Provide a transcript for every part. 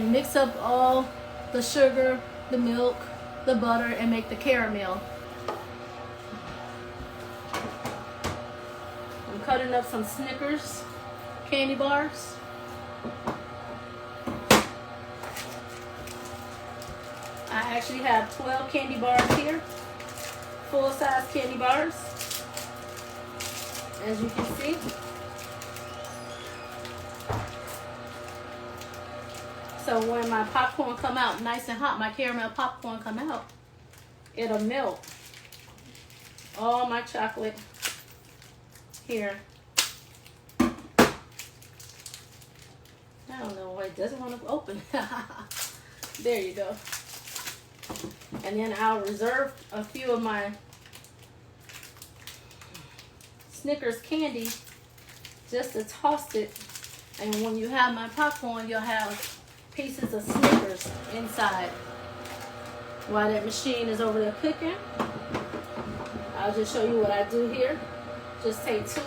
and mix up all the sugar, the milk, the butter, and make the caramel. I'm cutting up some Snickers candy bars. I actually have 12 candy bars here, full-size candy bars, as you can see. So when my popcorn come out nice and hot, my caramel popcorn come out, it'll melt all my chocolate here. I don't know why it doesn't want to open. There you go. And then I'll reserve a few of my Snickers candy just to toss it. And when you have my popcorn, you'll have pieces of Snickers inside. While that machine is over there cooking, I'll just show you what I do here. Just take 2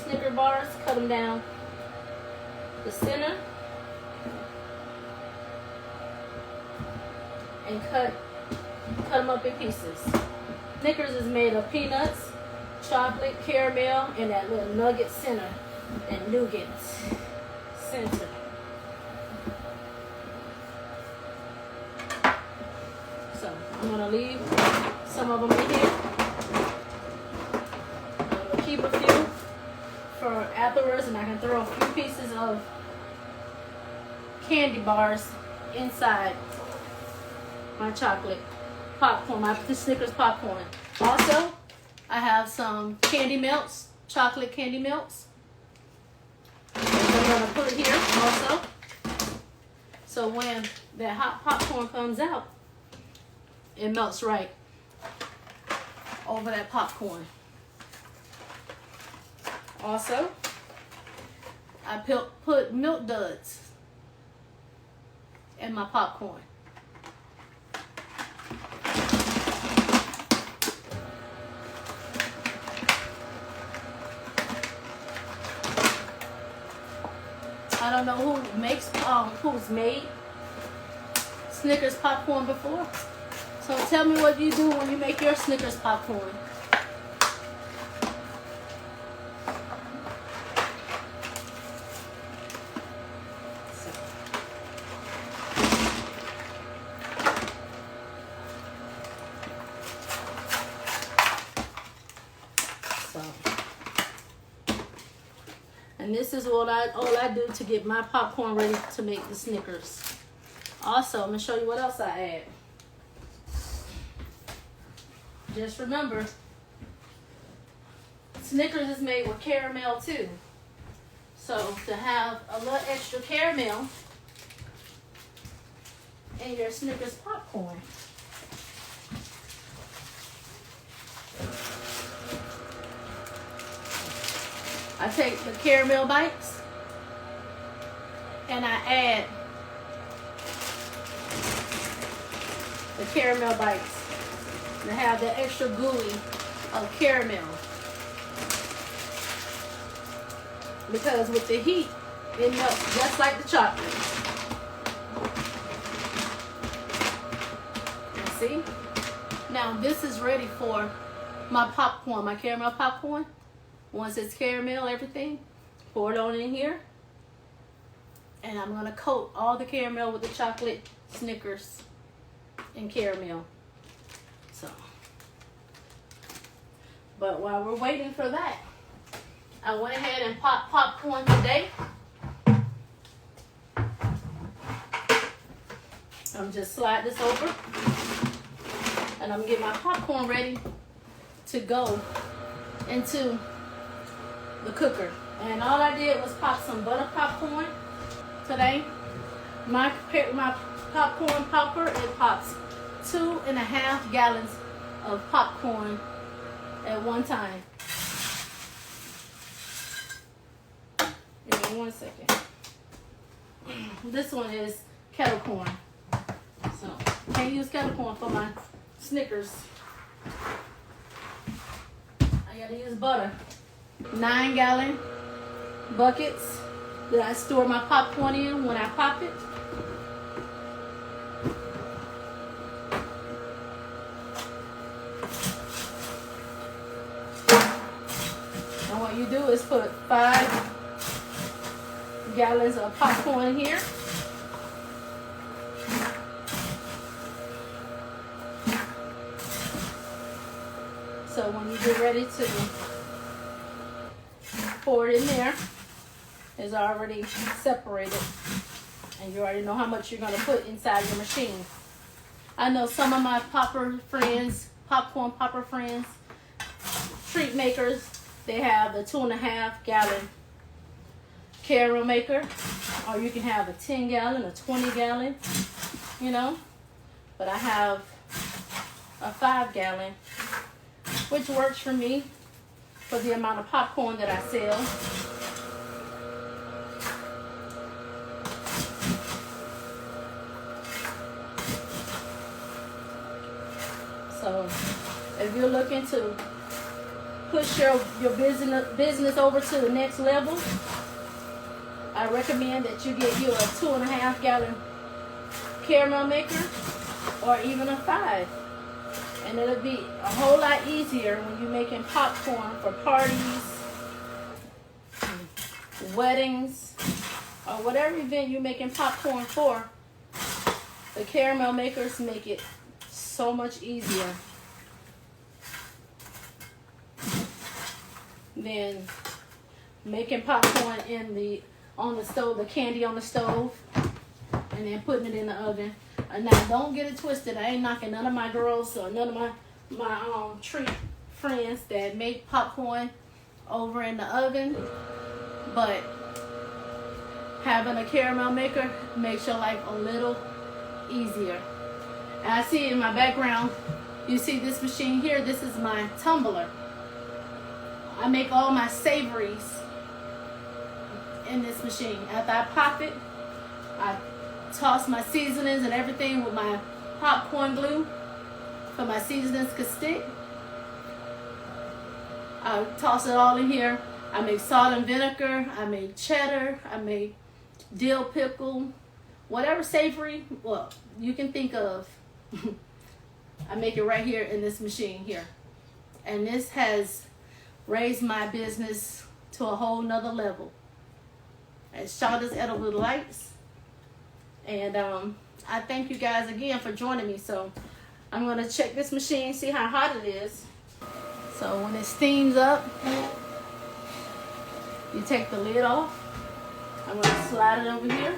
Snicker bars, cut them down the center, and cut them up in pieces. Snickers is made of peanuts, chocolate, caramel, and that little nugget center, and nougat center. So I'm gonna leave some of them in here. I'm gonna keep a few for afterwards, and I can throw a few pieces of candy bars inside my chocolate popcorn, my Snickers popcorn. Also, I have some candy melts, chocolate candy melts. I'm gonna put it here also. So when that hot popcorn comes out, it melts right over that popcorn. Also, I put milk duds in my popcorn. I don't know who's made Snickers popcorn before. So tell me what you do when you make your Snickers popcorn. And this is all I do to get my popcorn ready to make the Snickers. Also, I'm gonna show you what else I add. Just remember, Snickers is made with caramel too. So to have a little extra caramel in your Snickers popcorn, I take the caramel bites and I add the caramel bites to have the extra gooey of caramel. Because with the heat, it melts just like the chocolate. You see? Now this is ready for my popcorn, my caramel popcorn. Once it's caramel, everything, pour it on in here. And I'm gonna coat all the caramel with the chocolate Snickers and caramel. So, but while we're waiting for that, I went ahead and popped popcorn today. I'm just slide this over, and I'm getting my popcorn ready to go into the cooker. And all I did was pop some butter popcorn today. My popcorn popper, it pops 2.5 gallons of popcorn at one time. Give me 1 second. This one is kettle corn, so can't use kettle corn for my Snickers. I gotta use butter. 9-gallon buckets that I store my popcorn in when I pop it. do is put 5 gallons of popcorn here. So when you get ready to pour it in there, it's already separated. And you already know how much you're going to put inside your machine. I know some of my popcorn popper friends, treat makers, they have the 2.5 gallon caramel maker. Or you can have a 10 gallon, a 20 gallon, you know. But I have a 5 gallon, which works for me for the amount of popcorn that I sell. So if you're looking to push your business over to the next level, I recommend that you get you a 2.5 gallon caramel maker or even a 5. And it'll be a whole lot easier when you're making popcorn for parties, weddings, or whatever event you're making popcorn for. The caramel makers make it so much easier than making popcorn on the stove, the candy on the stove, and then putting it in the oven. And now don't get it twisted. I ain't knocking none of my girls or none of my treat friends that make popcorn over in the oven, but having a caramel maker makes your life a little easier. And I see in my background, you see this machine here, this is my tumbler. I make all my savories in this machine. After I pop it, I toss my seasonings and everything with my popcorn glue so my seasonings could stick. I toss it all in here. I make salt and vinegar, I make cheddar, I make dill pickle, whatever savory, well, you can think of. I make it right here in this machine here. And this has raised my business to a whole nother level. It's Shonda's Edible Delights. And I thank you guys again for joining me. So I'm going to check this machine, see how hot it is. So when it steams up, you take the lid off. I'm going to slide it over here.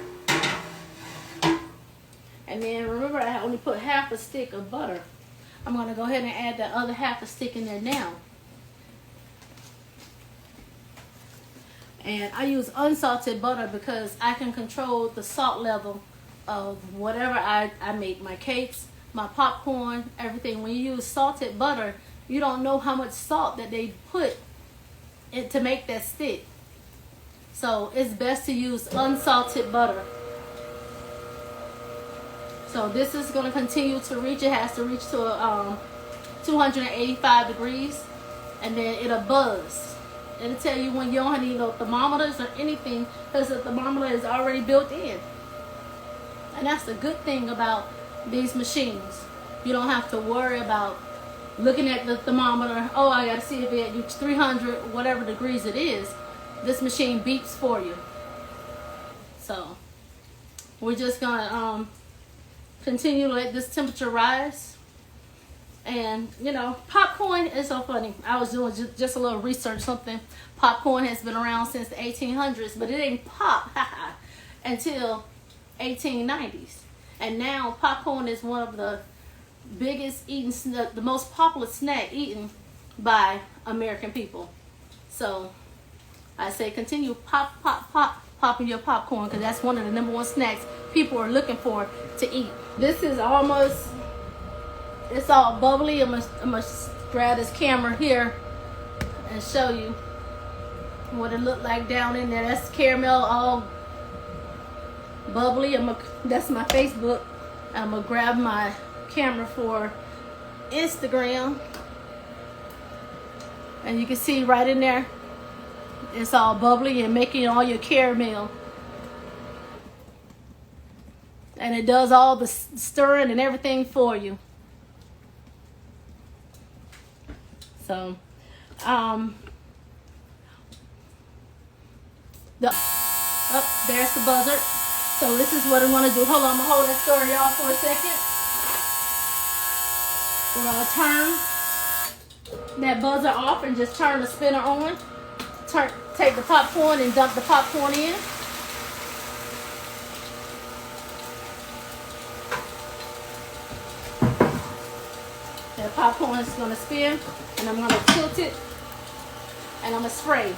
And then remember, I only put half a stick of butter. I'm going to go ahead and add the other half a stick in there now. And I use unsalted butter because I can control the salt level of whatever I make. My cakes, my popcorn, everything. When you use salted butter, you don't know how much salt that they put it to make that stick. So it's best to use unsalted butter. So this is going to continue to reach. It has to reach to 285 degrees, and then it'll buzz. It'll tell you when you don't need no thermometers or anything, because the thermometer is already built in. And that's the good thing about these machines. You don't have to worry about looking at the thermometer. Oh, I got to see if it's 300, whatever degrees it is. This machine beeps for you. So we're just going to continue to let this temperature rise. And you know, popcorn is so funny. I was doing just a little research, something. Popcorn has been around since the 1800s, but it ain't pop until 1890s. And now popcorn is one of the biggest the most popular snack eaten by American people. So I say continue popping your popcorn, because that's one of the #1 snacks people are looking for to eat. This is almost, it's all bubbly. I'm gonna grab this camera here and show you what it looked like down in there. That's caramel, all bubbly. That's my Facebook. I'm gonna grab my camera for Instagram, and you can see right in there, it's all bubbly and making all your caramel. And it does all the stirring and everything for you. So, There's the buzzer. So this is what I'm gonna do. Hold on, I'm gonna hold that stir, y'all, for a second. We're gonna turn that buzzer off and just turn the spinner on. Take the popcorn and dump the popcorn in. That popcorn is gonna spin, and I'm gonna tilt it, and I'm gonna spray.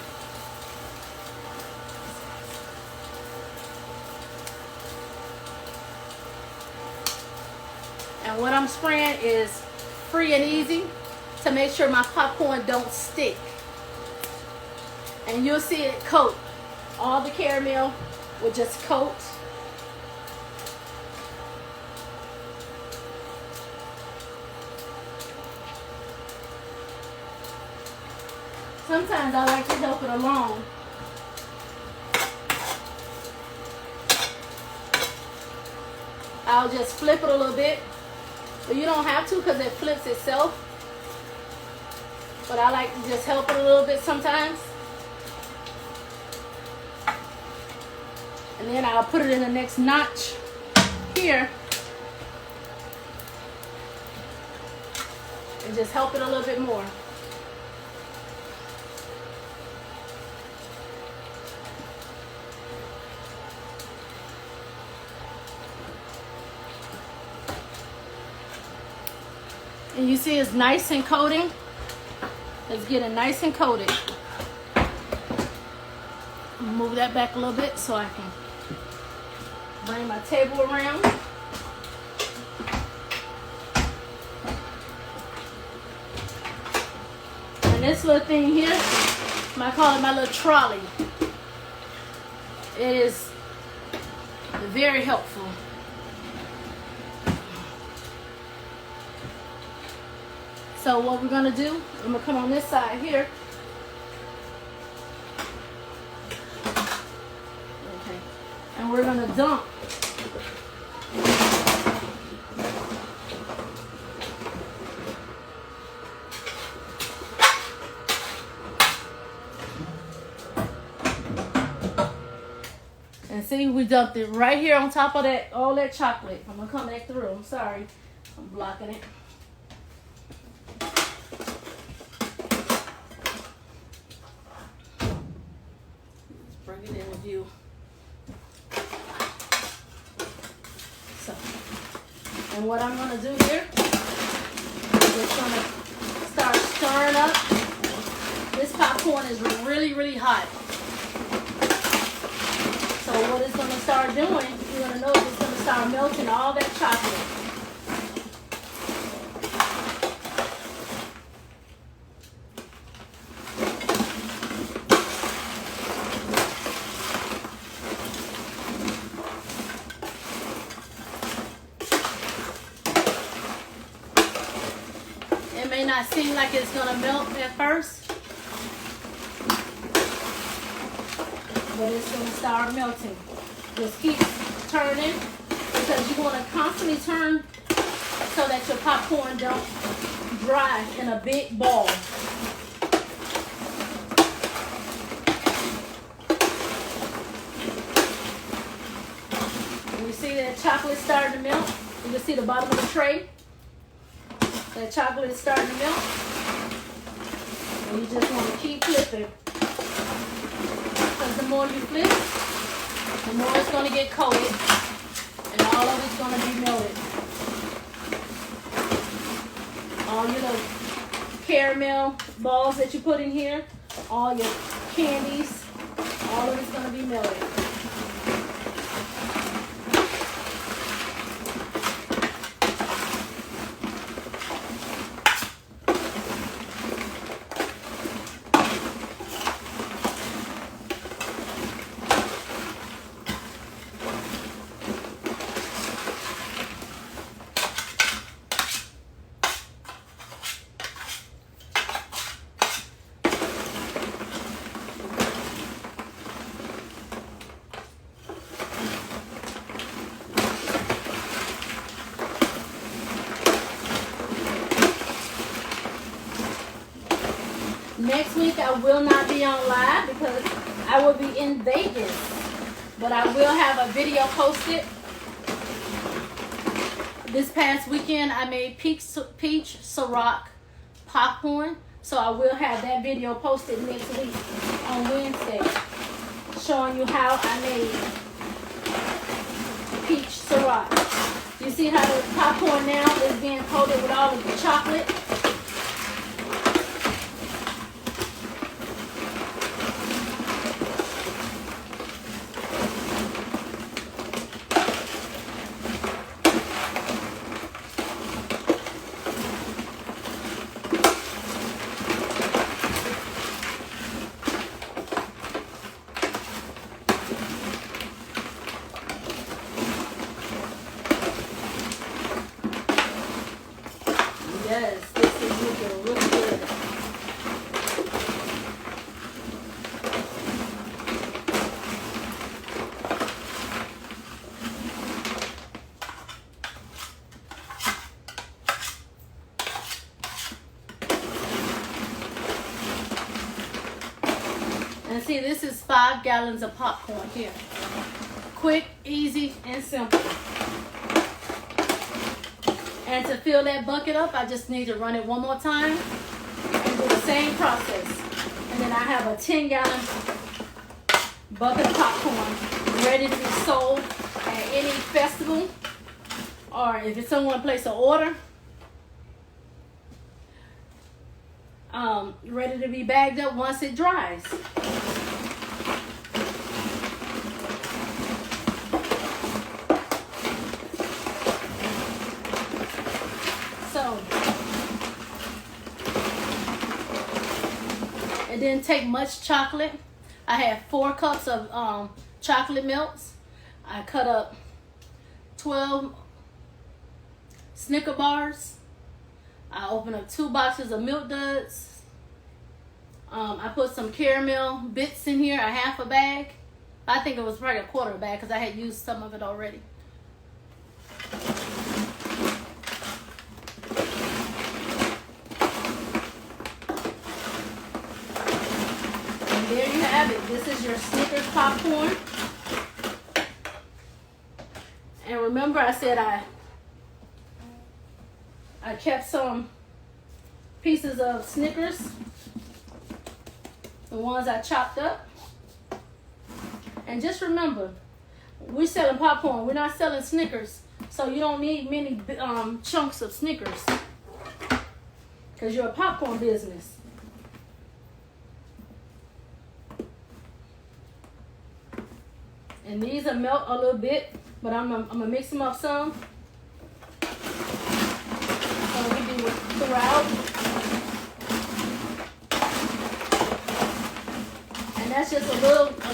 And what I'm spraying is free and easy to make sure my popcorn don't stick. And you'll see it coat. All the caramel will just coat. Sometimes I like to help it along. I'll just flip it a little bit. But you don't have to because it flips itself. But I like to just help it a little bit sometimes. And then I'll put it in the next notch here. And just help it a little bit more. And you see it's nice and coating. It's getting nice and coated. Move that back a little bit so I can bring my table around. And this little thing here, I call it my little trolley. It is very helpful. So what we're gonna do, I'm gonna come on this side here. Okay. And we're gonna dump. And see, we dumped it right here on top of that, all that chocolate. I'm gonna come back through, I'm sorry. I'm blocking it. Bring it in with you. So, and what I'm gonna do here is just gonna start stirring up. This popcorn is really, really hot. So what it's gonna start doing, you're gonna notice it's gonna start melting all that chocolate. It may not seem like it's gonna melt at first, but it's gonna start melting. Just keep turning because you wanna constantly turn so that your popcorn don't dry in a big ball. And you see that chocolate starting to melt? You can see the bottom of the tray. That chocolate is starting to melt. And you just want to keep flipping. Because the more you flip, the more it's going to get coated. And all of it's going to be melted. All your little caramel balls that you put in here, all your candies, all of it's going to be melted. Next week I will not be on live because I will be in Vegas, but I will have a video posted. This past weekend, I made peach Ciroc popcorn, so I will have that video posted next week on Wednesday, showing you how I made peach Ciroc. You see how the popcorn now is being coated with all of the chocolate? Yes, this is looking really good. And see, this is 5 gallons of popcorn here. Quick, easy, and simple. And to fill that bucket up, I just need to run it one more time and do the same process. And then I have a 10-gallon bucket of popcorn ready to be sold at any festival, or if someone places an order, ready to be bagged up once it dries. So it didn't take much chocolate. I had 4 cups of chocolate melts. I cut up 12 Snicker bars. I opened up 2 boxes of Milk Duds. I put some caramel bits in here, a half a bag. I think it was probably a quarter of a bag because I had used some of it already. And there you have it. This is your Snickers popcorn. And remember I said I kept some pieces of Snickers, the ones I chopped up. And just remember, we're selling popcorn, we're not selling Snickers, so you don't need many chunks of Snickers because you're a popcorn business. And these will melt a little bit, but I'm gonna mix them up some. So we do it throughout. And that's just a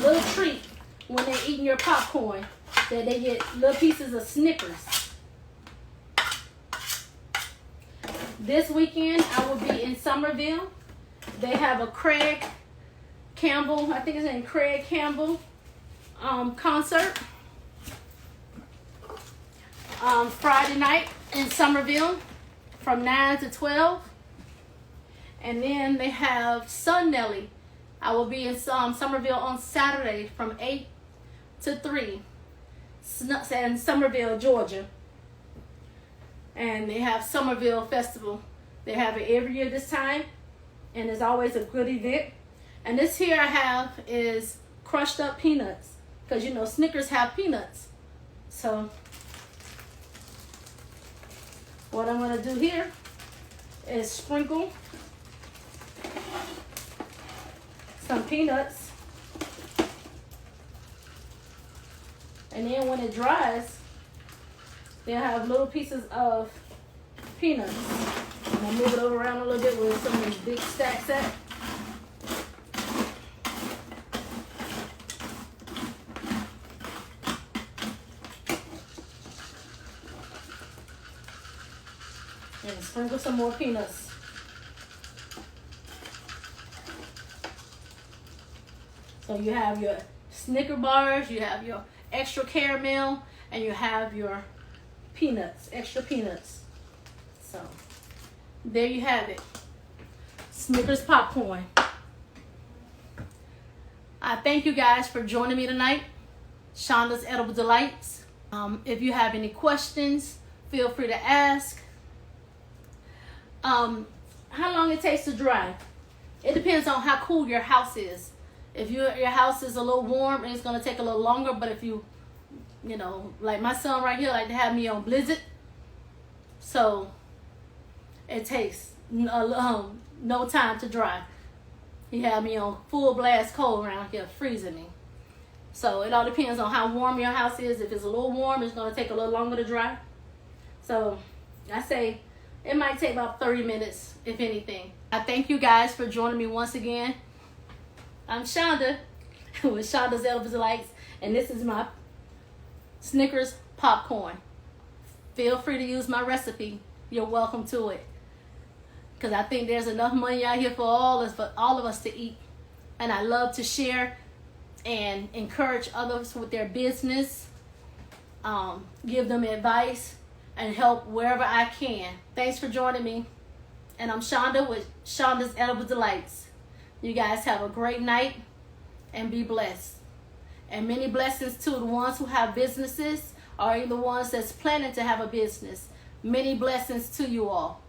little treat when they're eating your popcorn, that they get little pieces of Snickers. This weekend I will be in Somerville. They have a Craig Campbell, I think it's in Craig Campbell concert. Friday night in Somerville from 9 to 12. And then they have Sun Nelly. I will be in Somerville on Saturday from 8 to 3 in Somerville, Georgia. And they have Somerville Festival. They have it every year this time, and it's always a good event. And this here I have is crushed up peanuts, because you know Snickers have peanuts. So what I'm going to do here is sprinkle some peanuts, and then when it dries, they'll have little pieces of peanuts. I'm going to move it over around a little bit where some of these big stacks at. And sprinkle some more peanuts. So you have your Snicker bars, you have your extra caramel, and you have your peanuts, extra peanuts. So there you have it. Snickers popcorn. I thank you guys for joining me tonight. Shonda's Edible Delights. If you have any questions, feel free to ask. How long it takes to dry? It depends on how cool your house is. If your house is a little warm, it's going to take a little longer. But if you know, like my son right here, like to have me on blizzard. So it takes no time to dry. He had me on full blast cold around here, freezing me. So it all depends on how warm your house is. If it's a little warm, it's going to take a little longer to dry. So I say it might take about 30 minutes, if anything. I thank you guys for joining me once again. I'm Shonda with Shonda's Edible Delights, and this is my Snickers popcorn. Feel free to use my recipe. You're welcome to it. Because I think there's enough money out here for all of us to eat. And I love to share and encourage others with their business, give them advice, and help wherever I can. Thanks for joining me. And I'm Shonda with Shonda's Edible Delights. You guys have a great night and be blessed. And many blessings to the ones who have businesses or even the ones that's planning to have a business. Many blessings to you all.